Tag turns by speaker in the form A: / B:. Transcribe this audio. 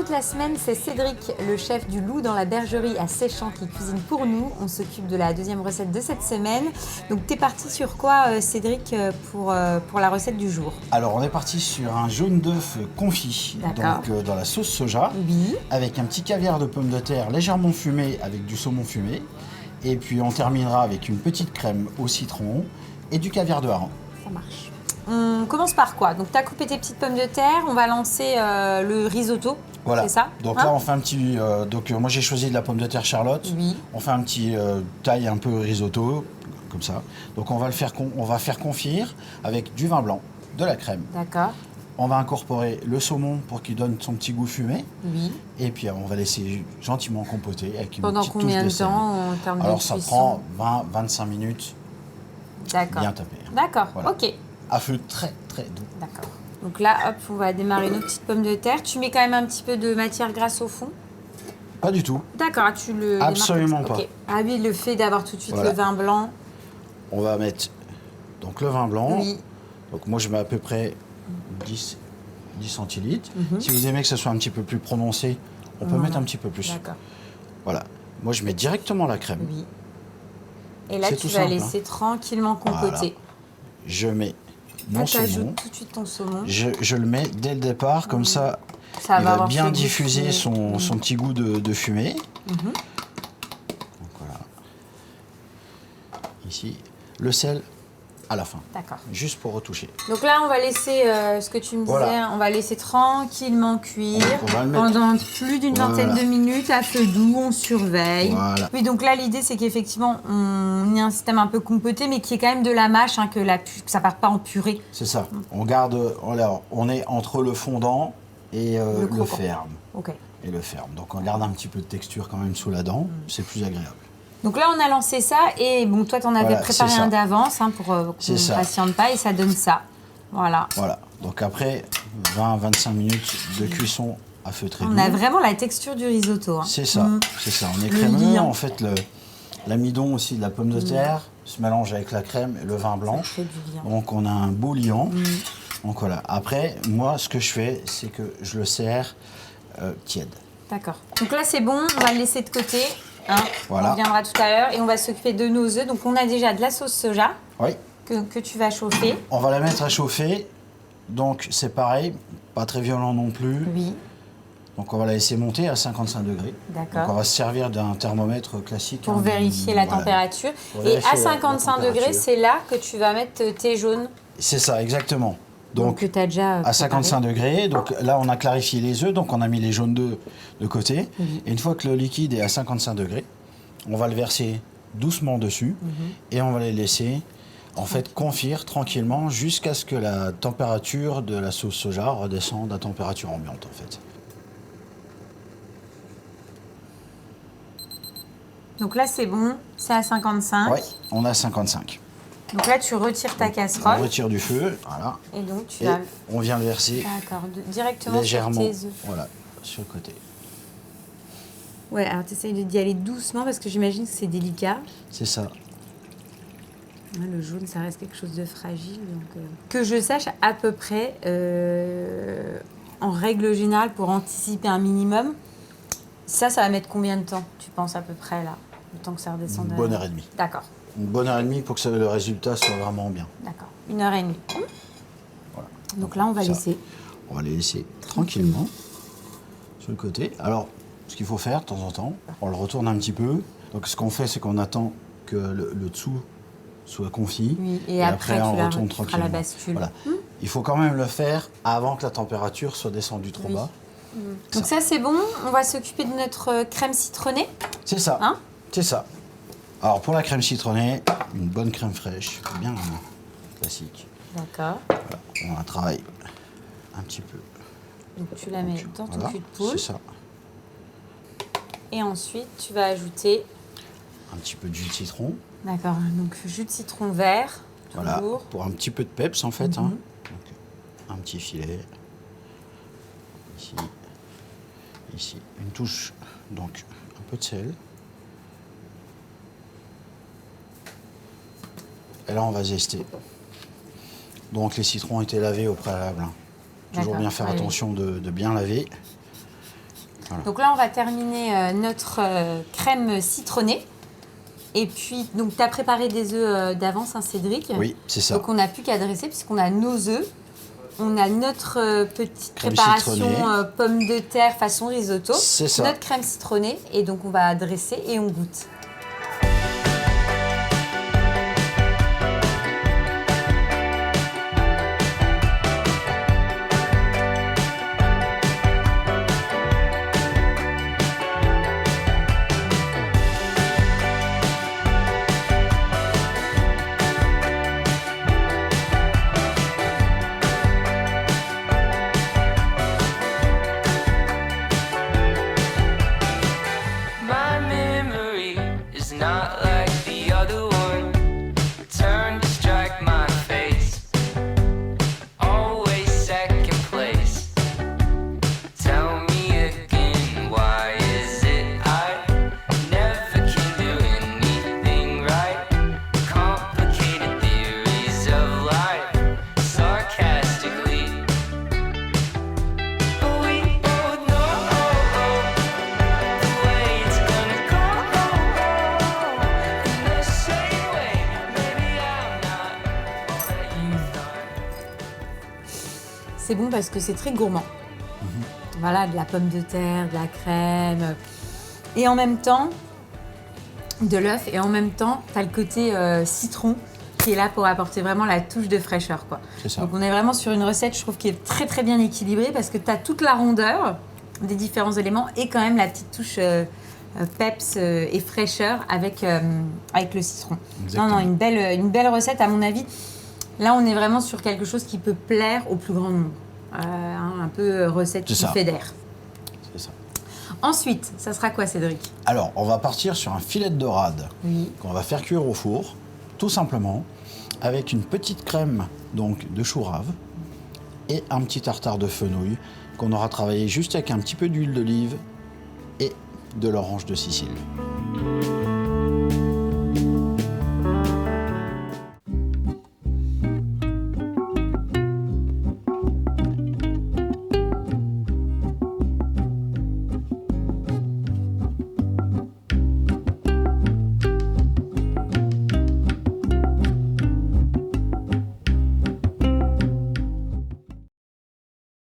A: toute la semaine, c'est Cédric, le chef du Loup dans la bergerie à Séchant, qui cuisine pour nous. On s'occupe de la deuxième recette de cette semaine. Donc, t'es parti sur quoi, Cédric, pour la recette du jour?
B: Alors, on est parti sur un jaune d'œuf confit,
A: D'accord.
B: donc dans la sauce soja,
A: Oui.
B: avec un petit caviar de pommes de terre légèrement fumé avec du saumon fumé. Et puis, on terminera avec une petite crème au citron et du caviar de hareng.
A: Ça marche. On commence par quoi? Donc, tu as coupé tes petites pommes de terre. On va lancer le risotto.
B: Voilà.
A: C'est ça?
B: Donc là, on fait un petit. Moi, j'ai choisi de la pomme de terre Charlotte.
A: Oui.
B: On fait un petit taille un peu risotto, comme ça. Donc, on va faire confire avec du vin blanc, de la crème.
A: D'accord.
B: On va incorporer le saumon pour qu'il donne son petit goût fumé.
A: Oui.
B: Et puis, on va laisser gentiment compoter avec une
A: Pendant
B: petite touche
A: combien de
B: sel.
A: temps en termes de
B: Alors, ça
A: cuisson?
B: prend 20-25 minutes,
A: D'accord.
B: bien tapé.
A: D'accord.
B: Voilà.
A: Ok.
B: À feu très, très doux.
A: D'accord. Donc là, hop, on va démarrer nos petites pommes de terre. Tu mets quand même un petit peu de matière grasse au fond?
B: Pas du tout.
A: D'accord, tu le démarres
B: Absolument
A: comme ça.
B: pas.
A: Ok. Ah oui, le fait d'avoir tout de suite
B: Voilà.
A: le vin blanc.
B: On va mettre donc le vin blanc.
A: Oui.
B: Donc moi je mets à peu près 10 centilitres. Si vous aimez que ce soit un petit peu plus prononcé, on peut mettre un petit peu plus.
A: D'accord.
B: Voilà. Moi je mets directement la crème.
A: Oui. Et là,
B: C'est
A: tu
B: tout
A: vas
B: simple,
A: laisser tranquillement compoter.
B: Voilà. Je mets
A: Là,
B: mon
A: tu
B: saumon.
A: ajoutes tout de suite ton saumon.
B: Je le mets dès le départ, comme ça,
A: Ça
B: il
A: va
B: va
A: avoir
B: bien
A: ce goût
B: diffuser
A: fumé.
B: son petit goût de fumée. Donc voilà. Ici, le sel à la fin,
A: D'accord.
B: juste pour retoucher.
A: Donc là, on va laisser, ce que tu me disais,
B: Voilà.
A: on va laisser tranquillement cuire
B: On va le mettre.
A: pendant plus d'une vingtaine
B: Voilà.
A: de minutes à feu doux, on surveille.
B: Voilà.
A: Oui, donc là, l'idée, c'est qu'effectivement, on y a un système un peu compoté, mais qui est quand même de la mâche, hein, que ça ne parte pas en purée.
B: C'est ça. On garde, alors, on est entre le fondant et le
A: croquant.
B: ferme.
A: Ok.
B: Et le ferme. Donc on garde un petit peu de texture quand même sous la dent, c'est plus agréable.
A: Donc là, on a lancé ça, et bon, toi, tu en avais
B: Voilà,
A: préparé
B: c'est ça.
A: un d'avance, hein, pour qu'on
B: C'est
A: ne
B: ça.
A: patiente pas, et ça donne ça. Voilà.
B: Voilà. Donc après 20-25 minutes de cuisson à feu très doux.
A: On a vraiment la texture du risotto. Hein.
B: C'est ça, c'est ça. On est
A: Le
B: crémeux.
A: liant.
B: En fait, l'amidon aussi de la pomme de terre se mélange avec la crème et le vin blanc.
A: Ça fait du bien.
B: Donc on a un beau liant. Donc voilà. Après, moi, ce que je fais, c'est que je le sers tiède.
A: D'accord. Donc là, c'est bon, on va le laisser de côté. Hein.
B: Voilà.
A: On reviendra tout à l'heure et on va s'occuper de nos œufs. Donc on a déjà de la sauce soja
B: Oui.
A: que tu vas chauffer.
B: On va la mettre à chauffer. Donc c'est pareil, pas très violent non plus.
A: Oui,
B: Donc on va la laisser monter à 55 degrés.
A: d'accord.
B: Donc on va se servir d'un thermomètre classique.
A: Pour
B: hein,
A: vérifier la
B: voilà.
A: température.
B: Pour
A: Et
B: vérifier
A: à
B: la
A: 55 degrés,
B: température.
A: c'est là que tu vas mettre tes jaunes.
B: C'est ça, exactement.
A: Donc que tu as déjà
B: à 55 degrés, donc là on a clarifié les œufs, donc on a mis les jaunes d'œufs de côté. Et une fois que le liquide est à 55 degrés, on va le verser doucement dessus et on va les laisser en fait confire tranquillement jusqu'à ce que la température de la sauce soja redescende à température ambiante en fait.
A: Donc là, c'est bon, c'est à 55.
B: Oui, on a 55.
A: Donc là, tu retires ta
B: On
A: casserole.
B: retire du feu, voilà.
A: Et donc, tu
B: Et
A: vas...
B: on vient le verser
A: D'accord, directement
B: légèrement,
A: sur tes œufs.
B: voilà, sur le côté.
A: Ouais, alors tu essayes d'y aller doucement parce que j'imagine que c'est délicat.
B: C'est ça.
A: Le jaune, ça reste quelque chose de fragile. Donc, que je sache à peu près, en règle générale, pour anticiper un minimum, ça va mettre combien de temps, tu penses à peu près, là, le temps que ça redescende?
B: Une bonne heure et demie.
A: D'accord,
B: Une bonne heure et demie pour que le résultat soit vraiment bien.
A: d'accord. 1h30.
B: Voilà.
A: Donc là, on va
B: Ça.
A: laisser.
B: On va les laisser tranquillement sur le côté. Alors, ce qu'il faut faire de temps en temps, on le retourne un petit peu. Donc, ce qu'on fait, c'est qu'on attend que le dessous soit confit.
A: Oui, et après,
B: on
A: tu
B: retourne
A: feras
B: tranquillement.
A: la bascule.
B: Voilà. Il faut quand même le faire avant que la température soit descendue trop
A: Oui.
B: bas.
A: Donc ça, c'est bon. On va s'occuper de notre crème citronnée.
B: C'est ça.
A: Hein?
B: C'est ça. Alors, pour la crème citronnée, une bonne crème fraîche, bien classique.
A: D'accord.
B: Voilà. On a un travail un petit peu.
A: Donc tu la mets dans ton
B: Voilà,
A: cul de poule.
B: c'est ça.
A: Et ensuite, tu vas ajouter...
B: Un petit peu de jus de citron.
A: D'accord, donc jus de citron vert,
B: Voilà,
A: toujours.
B: pour un petit peu de peps en fait. Hein. Donc, un petit filet. Ici. Ici. Une touche, donc un peu de sel. Et là, on va zester. Donc les citrons ont été lavés au préalable. Hein. Toujours
A: D'accord,
B: bien faire
A: oui.
B: attention de bien laver. Voilà.
A: Donc là, on va terminer notre crème citronnée. Et puis, donc, tu as préparé des œufs d'avance, hein, Cédric.
B: Oui, c'est ça.
A: Donc, on n'a plus qu'à dresser puisqu'on a nos œufs. On a notre petite
B: Crème
A: préparation
B: citronnée.
A: pommes de terre façon risotto.
B: C'est ça.
A: Notre crème citronnée. Et donc, on va dresser et on goûte.
C: My memory is not like the other one. Turn to strike my face. Always second place. Tell me again, why is it I never can do anything right? Complicated theories of life, sarcastically. But we both know the way it's gonna go. In the same way, maybe I'm not all that you thought.
A: C'est bon parce que c'est très gourmand. Voilà, de la pomme de terre, de la crème. Et en même temps, de l'œuf. Et en même temps, tu as le côté citron qui est là pour apporter vraiment la touche de fraîcheur, quoi.
B: C'est ça.
A: Donc on est vraiment sur une recette, je trouve, qui est très très bien équilibrée parce que tu as toute la rondeur des différents éléments et quand même la petite touche peps et fraîcheur avec le citron.
B: Exactement.
A: Non, une belle recette à mon avis. Là, on est vraiment sur quelque chose qui peut plaire au plus grand nombre. Un peu recette
B: C'est
A: qui
B: ça.
A: fédère.
B: C'est ça.
A: Ensuite, ça sera quoi, Cédric?
B: Alors, on va partir sur un filet de dorade
A: Oui.
B: qu'on va faire cuire au four, tout simplement, avec une petite crème donc de chou rave et un petit tartare de fenouil qu'on aura travaillé juste avec un petit peu d'huile d'olive et de l'orange de Sicile.